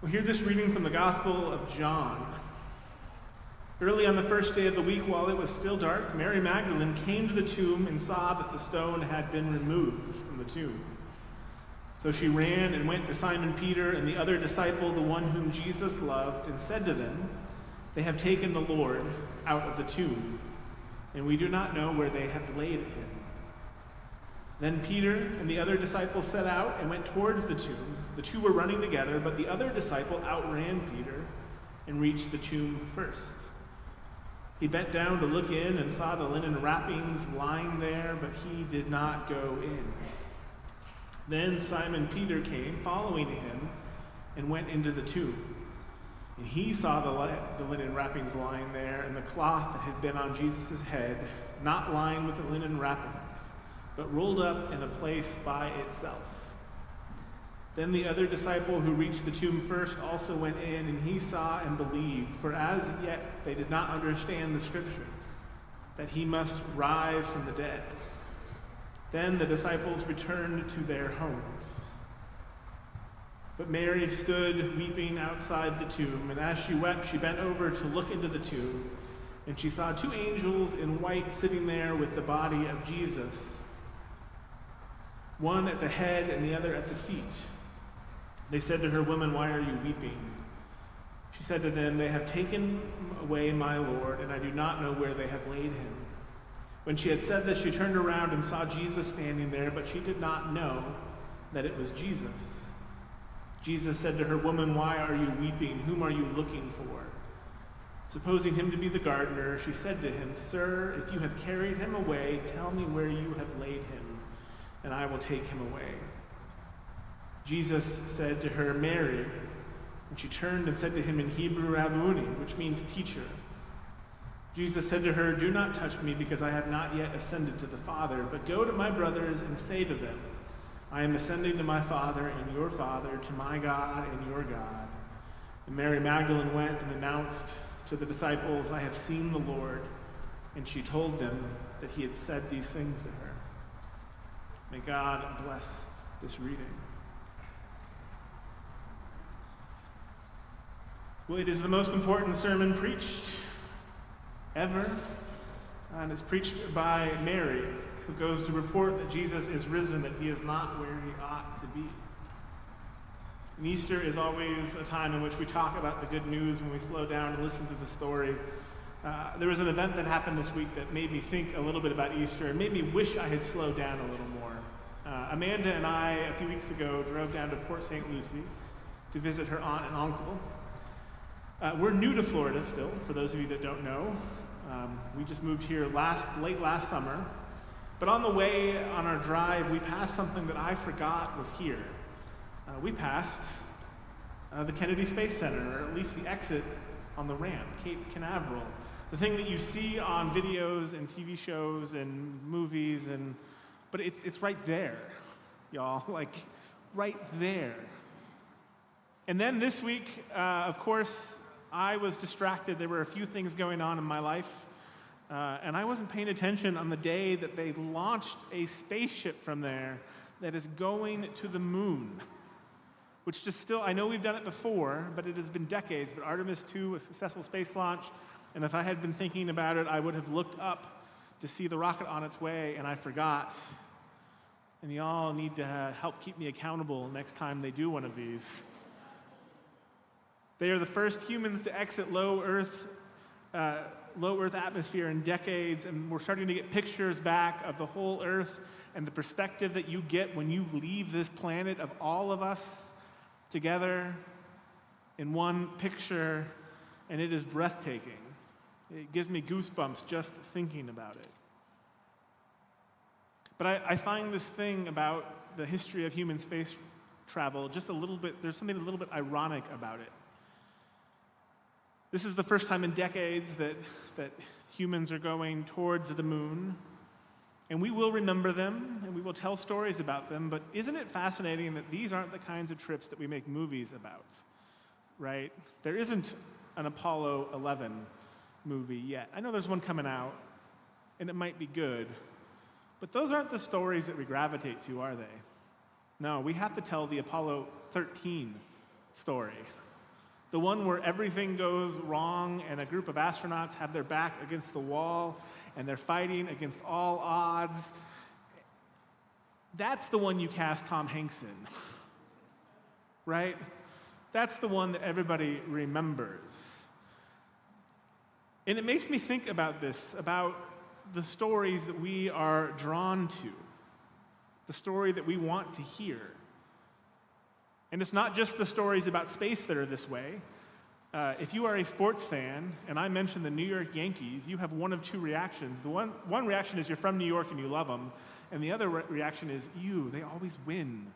We'll hear this reading from the Gospel of John. Early on the first day of the week, while it was still dark, Mary Magdalene came to the tomb and saw that the stone had been removed from the tomb. So she ran and went to Simon Peter and the other disciple, the one whom Jesus loved, and said to them, "They have taken the Lord out of the tomb, and we do not know where they have laid him." Then Peter and the other disciple set out and went towards the tomb. The two were running together, but the other disciple outran Peter and reached the tomb first. He bent down to look in and saw the linen wrappings lying there, but he did not go in. Then Simon Peter came, following him, and went into the tomb. And he saw the linen wrappings lying there, and the cloth that had been on Jesus' head, not lying with the linen wrappings, but rolled up in a place by itself. Then the other disciple who reached the tomb first also went in, and he saw and believed, for as yet they did not understand the scripture, that he must rise from the dead. Then the disciples returned to their homes. But Mary stood weeping outside the tomb, and as she wept, she bent over to look into the tomb, and she saw two angels in white sitting there with the body of Jesus, one at the head and the other at the feet. They said to her, "Woman, why are you weeping?" She said to them, "They have taken away my Lord, and I do not know where they have laid him." When she had said this, she turned around and saw Jesus standing there, but she did not know that it was Jesus. Jesus said to her, "Woman, why are you weeping? Whom are you looking for?" Supposing him to be the gardener, she said to him, "Sir, if you have carried him away, tell me where you have laid him, and I will take him away." Jesus said to her, "Mary." And she turned and said to him in Hebrew, "Rabboni," which means teacher. Jesus said to her, "Do not touch me, because I have not yet ascended to the Father, but go to my brothers and say to them, I am ascending to my Father and your Father, to my God and your God." And Mary Magdalene went and announced to the disciples, "I have seen the Lord." And she told them that he had said these things to her. May God bless this reading. Well, it is the most important sermon preached ever, and it's preached by Mary, who goes to report that Jesus is risen, that he is not where he ought to be. And Easter is always a time in which we talk about the good news when we slow down and listen to the story. There was an event that happened this week that made me think a little bit about Easter and made me wish I had slowed down a little more. Amanda and I, a few weeks ago, drove down to Port St. Lucie to visit her aunt and uncle. We're new to Florida still, for those of you that don't know. We just moved here late last summer. But on the way, on our drive, we passed something that I forgot was here. We passed the Kennedy Space Center, or at least the exit on the ramp, Cape Canaveral. The thing that you see on videos and TV shows and movies, but it's right there, y'all, like right there. And then this week, of course, I was distracted. There were a few things going on in my life, and I wasn't paying attention on the day that they launched a spaceship from there that is going to the moon, which just still, I know we've done it before, but it has been decades. But Artemis II was a successful space launch, and if I had been thinking about it, I would have looked up to see the rocket on its way, and I forgot. And y'all need to help keep me accountable next time they do one of these. They are the first humans to exit low Earth atmosphere in decades, and we're starting to get pictures back of the whole Earth and the perspective that you get when you leave this planet of all of us together in one picture, and it is breathtaking. It gives me goosebumps just thinking about it. But I find this thing about the history of human space travel just a little bit, there's something a little bit ironic about it. This is the first time in decades that humans are going towards the moon, and we will remember them, and we will tell stories about them, but isn't it fascinating that these aren't the kinds of trips that we make movies about, right? There isn't an Apollo 11 movie yet. I know there's one coming out, and it might be good, but those aren't the stories that we gravitate to, are they? No, we have to tell the Apollo 13 story, The one where everything goes wrong and a group of astronauts have their back against the wall and they're fighting against all odds. That's the one you cast Tom Hanks in, right? That's the one that everybody remembers. And it makes me think about this, about the stories that we are drawn to, the story that we want to hear. And it's not just the stories about space that are this way. If you are a sports fan, and I mention the New York Yankees, you have one of two reactions. The one reaction is you're from New York and you love them, and the other reaction is, ew, they always win.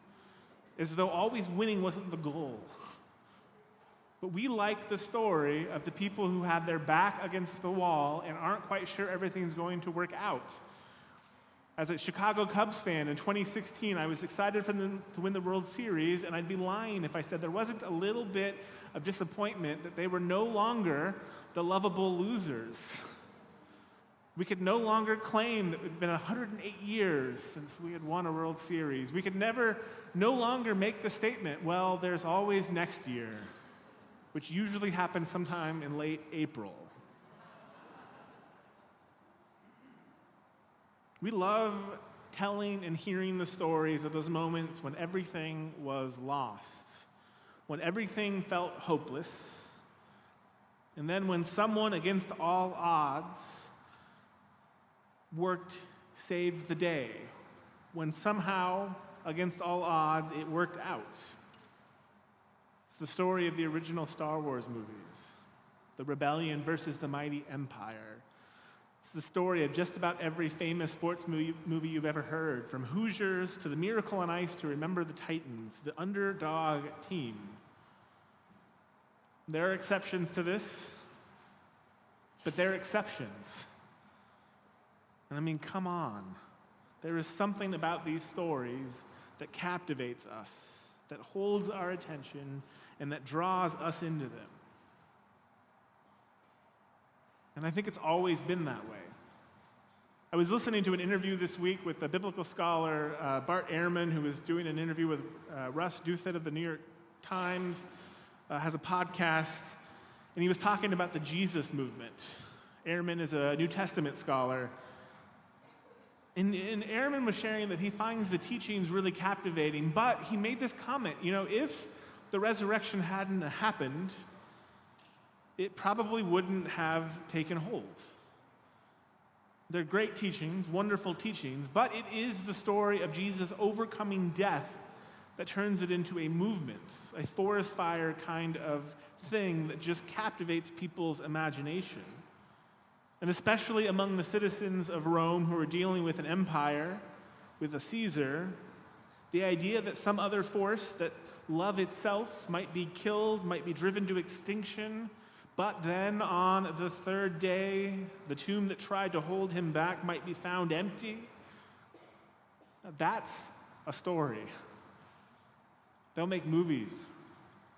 As though always winning wasn't the goal. But we like the story of the people who have their back against the wall and aren't quite sure everything's going to work out. As a Chicago Cubs fan in 2016, I was excited for them to win the World Series, and I'd be lying if I said there wasn't a little bit of disappointment that they were no longer the lovable losers. We could no longer claim that it had been 108 years since we had won a World Series. We could no longer make the statement, well, there's always next year, which usually happens sometime in late April. We love telling and hearing the stories of those moments when everything was lost, when everything felt hopeless, and then when someone against all odds saved the day, when somehow, against all odds, it worked out. It's the story of the original Star Wars movies, the rebellion versus the mighty empire. It's the story of just about every famous sports movie you've ever heard, from Hoosiers to The Miracle on Ice to Remember the Titans, the underdog team. There are exceptions to this, but they're exceptions. And I mean, come on. There is something about these stories that captivates us, that holds our attention, and that draws us into them. And I think it's always been that way. I was listening to an interview this week with a biblical scholar, Bart Ehrman, who was doing an interview with Russ Douthat of the New York Times, has a podcast, and he was talking about the Jesus movement. Ehrman is a New Testament scholar. And Ehrman was sharing that he finds the teachings really captivating, but he made this comment, if the resurrection hadn't happened, it probably wouldn't have taken hold. They're great teachings, wonderful teachings, but it is the story of Jesus overcoming death that turns it into a movement, a forest fire kind of thing that just captivates people's imagination. And especially among the citizens of Rome who are dealing with an empire, with a Caesar, the idea that some other force, that love itself, might be killed, might be driven to extinction, but then on the third day, the tomb that tried to hold him back might be found empty. That's a story. They'll make movies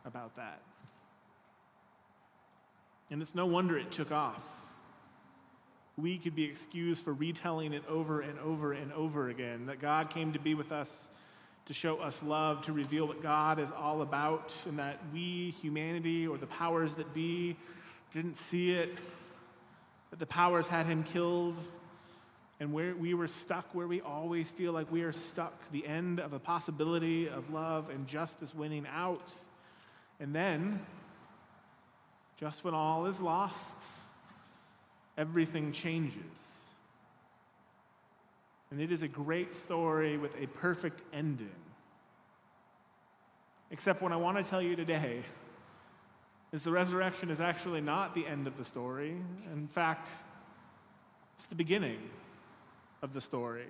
about that. And it's no wonder it took off. We could be excused for retelling it over and over and over again, that God came to be with us, to show us love, to reveal what God is all about, and that we, humanity, or the powers that be, didn't see it, that the powers had him killed, and where we were stuck where we always feel like we are stuck, the end of a possibility of love and justice winning out. And then, just when all is lost, everything changes. And it is a great story with a perfect ending. Except what I want to tell you today is the resurrection is actually not the end of the story. In fact, it's the beginning of the story.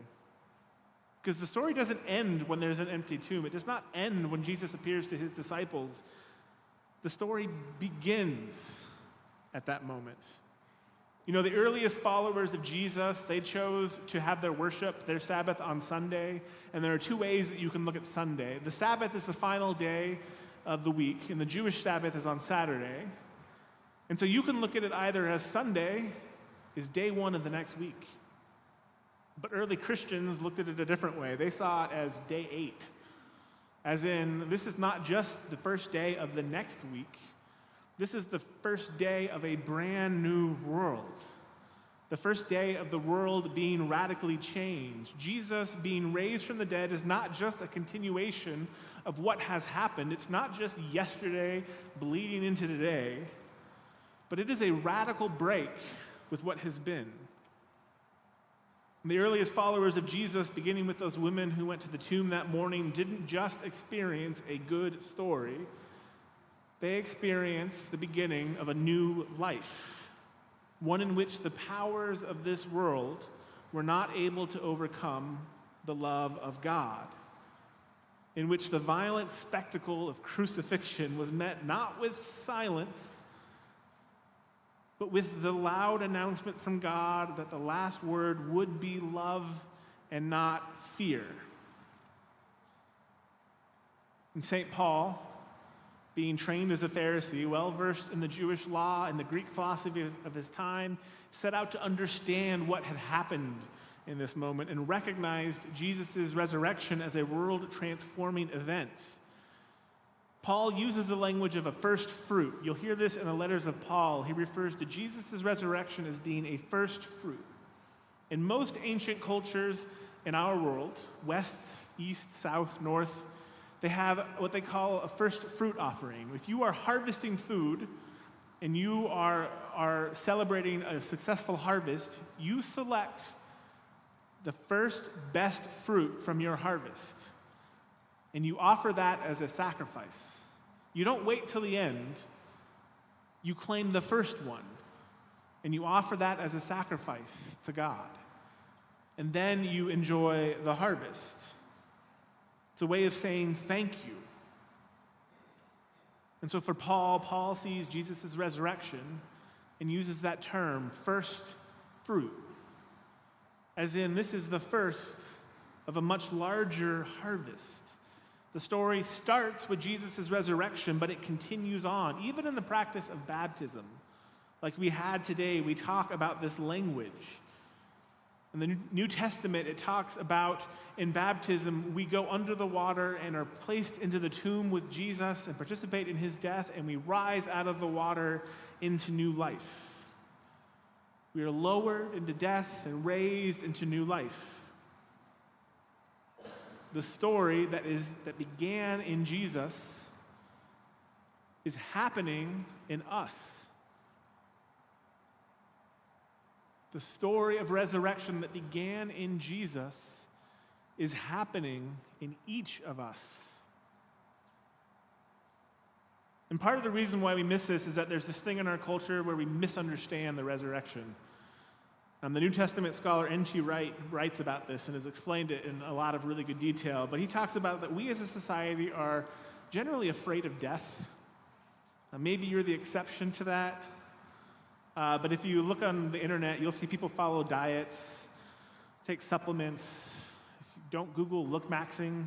Because the story doesn't end when there's an empty tomb. It does not end when Jesus appears to his disciples. The story begins at that moment. The earliest followers of Jesus, they chose to have their worship, their Sabbath on Sunday, and there are two ways that you can look at Sunday. The Sabbath is the final day of the week, and the Jewish Sabbath is on Saturday. And so you can look at it either as Sunday is day one of the next week. But early Christians looked at it a different way. They saw it as day 8. As in, this is not just the first day of the next week, This is the first day of a brand new world. The first day of the world being radically changed. Jesus being raised from the dead is not just a continuation of what has happened. It's not just yesterday bleeding into today, but it is a radical break with what has been. And the earliest followers of Jesus, beginning with those women who went to the tomb that morning, didn't just experience a good story. They experienced the beginning of a new life, one in which the powers of this world were not able to overcome the love of God, in which the violent spectacle of crucifixion was met not with silence, but with the loud announcement from God that the last word would be love and not fear. And St. Paul, being trained as a Pharisee, well-versed in the Jewish law and the Greek philosophy of his time, set out to understand what had happened in this moment and recognized Jesus' resurrection as a world-transforming event. Paul uses the language of a first fruit. You'll hear this in the letters of Paul. He refers to Jesus' resurrection as being a first fruit. In most ancient cultures in our world, west, east, south, north, they have what they call a first fruit offering. If you are harvesting food and you are celebrating a successful harvest, you select the first best fruit from your harvest, and you offer that as a sacrifice. You don't wait till the end. You claim the first one, and you offer that as a sacrifice to God. And then you enjoy the harvest. It's a way of saying thank you. And so for Paul, Paul sees Jesus' resurrection and uses that term, first fruit, as in this is the first of a much larger harvest. The story starts with Jesus' resurrection, but it continues on. Even in the practice of baptism, like we had today, we talk about this language. In the New Testament, it talks about in baptism, we go under the water and are placed into the tomb with Jesus and participate in his death, and we rise out of the water into new life. We are lowered into death and raised into new life. The story that began in Jesus is happening in us. The story of resurrection that began in Jesus is happening in each of us. And part of the reason why we miss this is that there's this thing in our culture where we misunderstand the resurrection. The New Testament scholar N.T. Wright writes about this and has explained it in a lot of really good detail, but he talks about that we as a society are generally afraid of death. Maybe you're the exception to that, but if you look on the internet, you'll see people follow diets, take supplements. If you don't Google look maxing,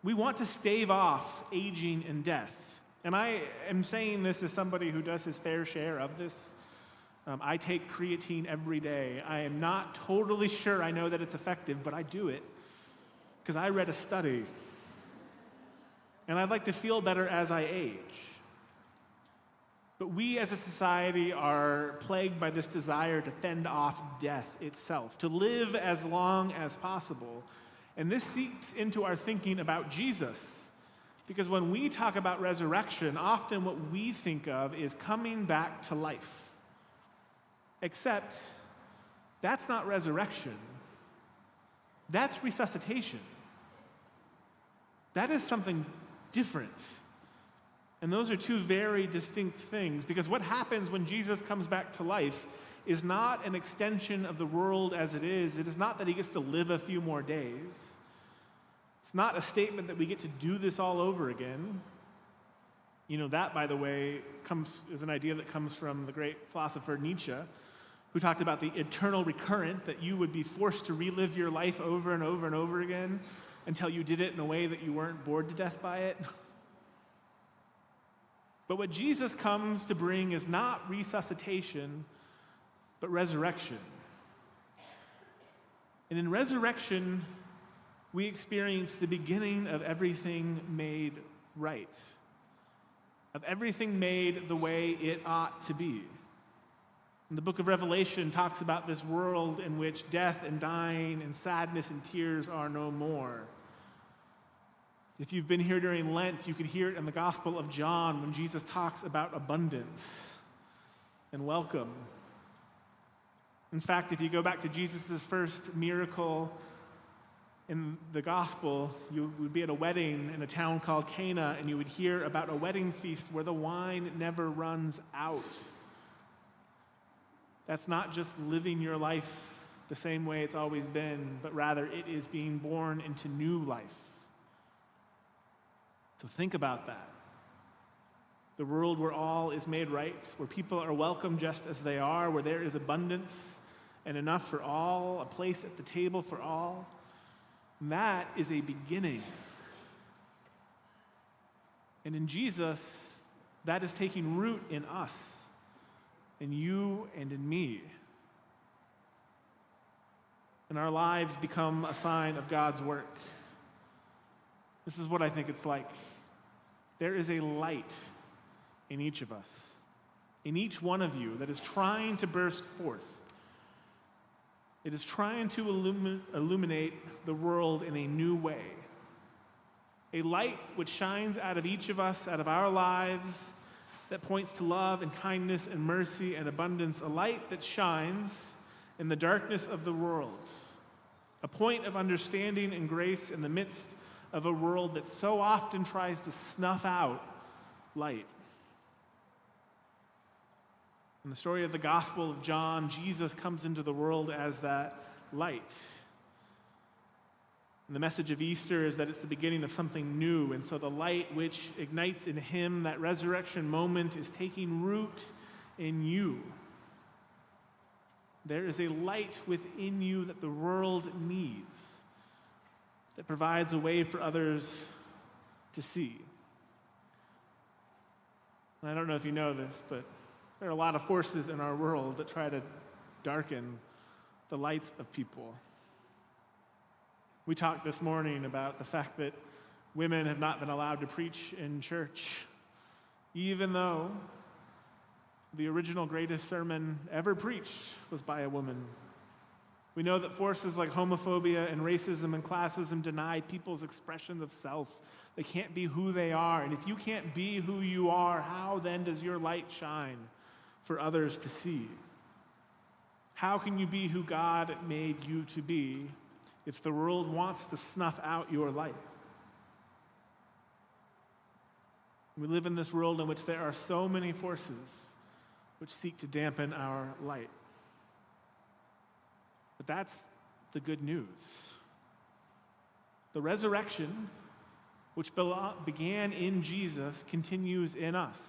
we want to stave off aging and death. And I am saying this as somebody who does his fair share of this. I take creatine every day. I am not totally sure I know that it's effective, but I do it because I read a study. And I'd like to feel better as I age. But we as a society are plagued by this desire to fend off death itself, to live as long as possible. And this seeps into our thinking about Jesus. Because when we talk about resurrection, often what we think of is coming back to life. Except, that's not resurrection. That's resuscitation. That is something different. And those are two very distinct things, because what happens when Jesus comes back to life is not an extension of the world as it is. It is not that he gets to live a few more days. It's not a statement that we get to do this all over again. You know, that, by the way, is an idea that comes from the great philosopher Nietzsche, who talked about the eternal recurrent, that you would be forced to relive your life over and over and over again until you did it in a way that you weren't bored to death by it. But what Jesus comes to bring is not resuscitation, but resurrection. And in resurrection, we experience the beginning of everything made right. of everything made the way it ought to be. And the book of Revelation talks about this world in which death and dying and sadness and tears are no more. If you've been here during Lent, you could hear it in the Gospel of John when Jesus talks about abundance and welcome. In fact, if you go back to Jesus' first miracle in the Gospel, you would be at a wedding in a town called Cana, and you would hear about a wedding feast where the wine never runs out. That's not just living your life the same way it's always been, but rather it is being born into new life. So think about that. The world where all is made right, where people are welcome just as they are, where there is abundance and enough for all, a place at the table for all. And that is a beginning. And in Jesus, that is taking root in us, in you and in me. And our lives become a sign of God's work. This is what I think it's like. There is a light in each of us, in each one of you, that is trying to burst forth. It is trying to illuminate the world in a new way. A light which shines out of each of us, out of our lives, that points to love and kindness and mercy and abundance. A light that shines in the darkness of the world. A point of understanding and grace in the midst of a world that so often tries to snuff out light. In the story of the Gospel of John, Jesus comes into the world as that light. And the message of Easter is that it's the beginning of something new. And so the light which ignites in him that resurrection moment is taking root in you. There is a light within you that the world needs, that provides a way for others to see. And I don't know if you know this, but there are a lot of forces in our world that try to darken the lights of people. We talked this morning about the fact that women have not been allowed to preach in church, even though the original greatest sermon ever preached was by a woman. We know that forces like homophobia and racism and classism deny people's expression of self. They can't be who they are. And if you can't be who you are, how then does your light shine for others to see? How can you be who God made you to be if the world wants to snuff out your light? We live in this world in which there are so many forces which seek to dampen our light. But that's the good news. The resurrection, which began in Jesus, continues in us.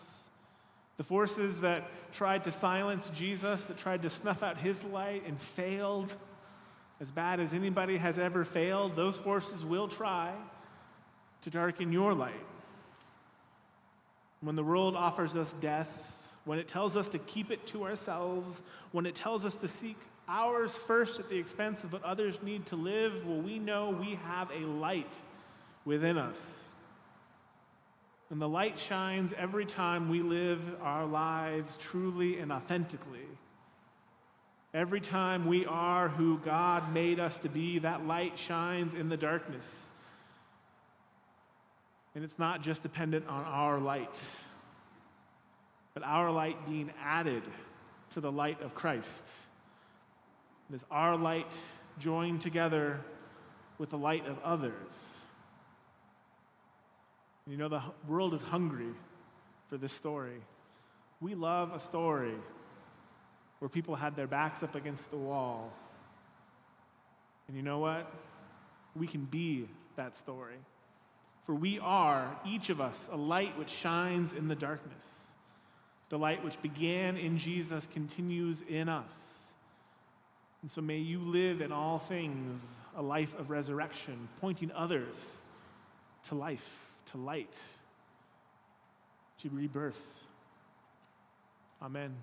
The forces that tried to silence Jesus, that tried to snuff out his light and failed, as bad as anybody has ever failed, those forces will try to darken your light. When the world offers us death, when it tells us to keep it to ourselves, when it tells us to seek ours first at the expense of what others need to live, well, we know we have a light within us. And the light shines every time we live our lives truly and authentically. Every time we are who God made us to be, that light shines in the darkness. And it's not just dependent on our light, but our light being added to the light of Christ. It is our light joined together with the light of others. You know, the world is hungry for this story. We love a story where people had their backs up against the wall. And you know what? We can be that story. For we are, each of us, a light which shines in the darkness. The light which began in Jesus continues in us. And so may you live in all things a life of resurrection, pointing others to life, to light, to rebirth. Amen.